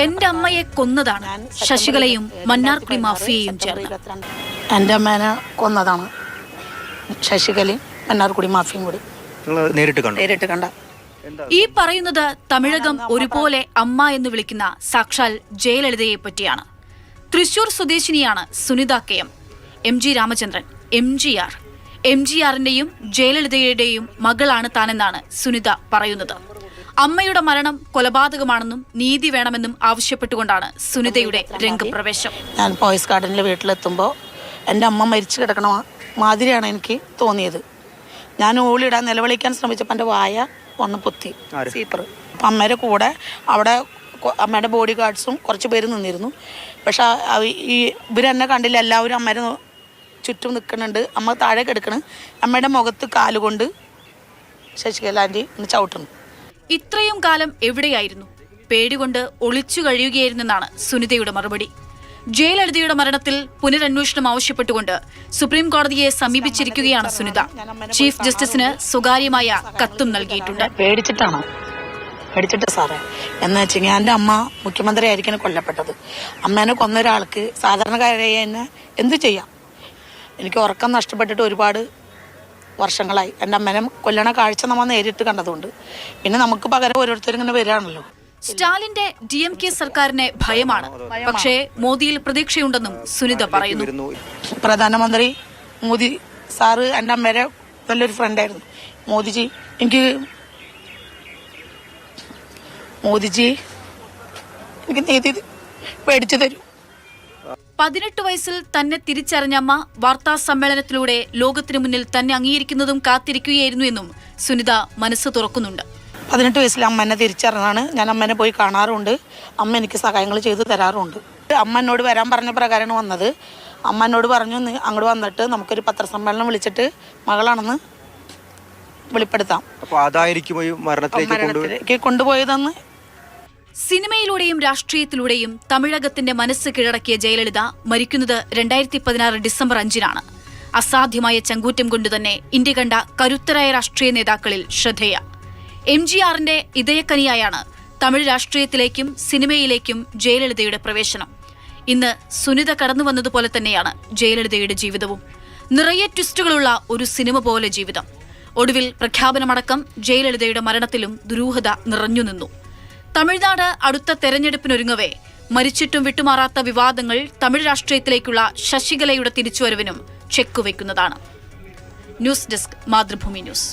എന്റെ അമ്മയെ കൊന്നതാണ് ശശികലയും മന്നാർക്കുടി മാഫിയയും ചേർന്ന്. എൻ്റെ അമ്മേനെ കൊന്നതാണ് ശശികലയും മന്നാർക്കുടി മാഫിയും കൂടി. നേരിട്ട് കണ്ട ഈ പറയുന്നത് തമിഴകം ഒരുപോലെ അമ്മ എന്ന് വിളിക്കുന്ന സാക്ഷാൽ ജയലളിതയെ പറ്റിയാണ്. തൃശൂർ സ്വദേശിനിയാണ് Sunitha K. M G Ramachandran എംജിആറിന്റെയും ജയലളിതയുടെയും മകളാണ് താനെന്നാണ് സുനിത പറയുന്നത്. അമ്മയുടെ മരണം കൊലപാതകമാണെന്നും നീതി വേണമെന്നും ആവശ്യപ്പെട്ടുകൊണ്ടാണ് സുനിതയുടെ രംഗപ്രവേശം. ഞാൻ പോയസ് ഗാർഡനിലെ വീട്ടിലെത്തുമ്പോൾ എൻ്റെ അമ്മ മരിച്ചു കിടക്കണ മാതിരിയാണ് എനിക്ക് തോന്നിയത്. ഞാൻ ഓളിടാൻ നിലവിളിക്കാൻ ശ്രമിച്ചപ്പോൾ എൻ്റെ വായ വന്ന് പൊത്തി സീപ്പർ. അപ്പം അമ്മയുടെ കൂടെ അവിടെ അമ്മയുടെ ബോഡി ഗാർഡ്സും കുറച്ച് പേര് നിന്നിരുന്നു. പക്ഷെ ഇവരെന്നെ കണ്ടില്ല. എല്ലാവരും അമ്മയുടെ ചുറ്റും നിൽക്കുന്നുണ്ട്. അമ്മ താഴെ കിടക്കണം. അമ്മയുടെ മുഖത്ത് കാലുകൊണ്ട് ശശികല ആൻറ്റി ഒന്ന് ചവിട്ടുന്നു. ഇത്രയും കാലം എവിടെയായിരുന്നു? പേടികൊണ്ട് ഒളിച്ചു കഴിയുകയായിരുന്നെന്നാണ് സുനിതയുടെ മറുപടി. ജയലളിതയുടെ മരണത്തിൽ പുനരന്വേഷണം ആവശ്യപ്പെട്ടുകൊണ്ട് സുപ്രീം കോടതിയെ സമീപിച്ചിരിക്കുകയാണ് സുനിത. ചീഫ് ജസ്റ്റിസിന് സ്വകാര്യമായ കത്തും നൽകിയിട്ടുണ്ട്. പേടിച്ചിട്ട് സാറേ എന്ന് വെച്ചാൽ എൻ്റെ അമ്മ മുഖ്യമന്ത്രി ആയിരിക്കും കൊല്ലപ്പെട്ടത്. അമ്മേനെ കൊന്ന ഒരാൾക്ക് സാധാരണക്കാരായ എന്നെ എന്ത് ചെയ്യാം? എനിക്ക് ഉറക്കം നഷ്ടപ്പെട്ടിട്ട് ഒരുപാട് വർഷങ്ങളായി. എൻ്റെ അമ്മേനെ കൊല്ലണ കാഴ്ച നമ്മൾ നേരിട്ട് കണ്ടതുകൊണ്ട് പിന്നെ നമുക്ക് പകരം ഓരോരുത്തരും ഇങ്ങനെ വരികയാണല്ലോ. സ്റ്റാലിന്റെ DMK സർക്കാരിനെ ഭയമാണ്. പക്ഷേ മോദിയിൽ പ്രതീക്ഷയുണ്ടെന്നും സുനിത പറയുന്നു. പ്രധാനമന്ത്രി മോദി സാറ് എൻ്റെ അമ്മേരെ നല്ലൊരു ഫ്രണ്ടായിരുന്നു. മോദിജി എനിക്ക് നീതി പേടിച്ചു തരും. 18 വയസ്സിൽ തന്നെ തിരിച്ചറിഞ്ഞമ്മ വാർത്താ സമ്മേളനത്തിലൂടെ ലോകത്തിനു മുന്നിൽ തന്നെ അംഗീകരിക്കുന്നതും കാത്തിരിക്കുകയായിരുന്നു എന്നും സുനിത മനസ്സ് തുറക്കുന്നുണ്ട്. 18 വയസ്സിൽ അമ്മ എന്നെ തിരിച്ചറിഞ്ഞാണ്. ഞാൻ അമ്മേനെ പോയി കാണാറുണ്ട്. അമ്മ എനിക്ക് സഹായങ്ങൾ ചെയ്തു തരാറുണ്ട്. അമ്മ എന്നോട് വരാൻ പറഞ്ഞ പ്രകാരമാണ് വന്നത്. അമ്മ എന്നോട് പറഞ്ഞു അങ്ങോട്ട് വന്നിട്ട് നമുക്കൊരു പത്രസമ്മേളനം വിളിച്ചിട്ട് മകളാണെന്ന് വെളിപ്പെടുത്താം. മരണത്തിലേക്ക് കൊണ്ടുപോയതെന്ന്. സിനിമയിലൂടെയും രാഷ്ട്രീയത്തിലൂടെയും തമിഴകത്തിന്റെ മനസ്സ് കീഴടക്കിയ ജയലളിത മരിക്കുന്നത് 2016 ഡിസംബർ 5-നാണ്. അസാധ്യമായ ചങ്കൂറ്റം കൊണ്ടുതന്നെ ഇന്ത്യ കണ്ട കരുത്തരായ രാഷ്ട്രീയ നേതാക്കളിൽ ശ്രദ്ധേയ. MGRന്റെ ഇതയക്കനിയായാണ് തമിഴ് രാഷ്ട്രീയത്തിലേക്കും സിനിമയിലേക്കും ജയലളിതയുടെ പ്രവേശനം. ഇന്ന് സുനിത കടന്നു വന്നതുപോലെ തന്നെയാണ് ജയലളിതയുടെ ജീവിതവും. നിറയെ ട്വിസ്റ്റുകളുള്ള ഒരു സിനിമ പോലെ ജീവിതം. ഒടുവിൽ പ്രഖ്യാപനമടക്കം ജയലളിതയുടെ മരണത്തിലും ദുരൂഹത നിറഞ്ഞു നിന്നു. തമിഴ്നാട് അടുത്ത തെരഞ്ഞെടുപ്പിനൊരുങ്ങവേ മരിച്ചിട്ടും വിട്ടുമാറാത്ത വിവാദങ്ങൾ തമിഴ് രാഷ്ട്രീയത്തിലേക്കുള്ള ശശികലയുടെ തിരിച്ചുവരവിനും ചെക്കുവയ്ക്കുന്നതാണ്. News desk, Mathrubhumi news.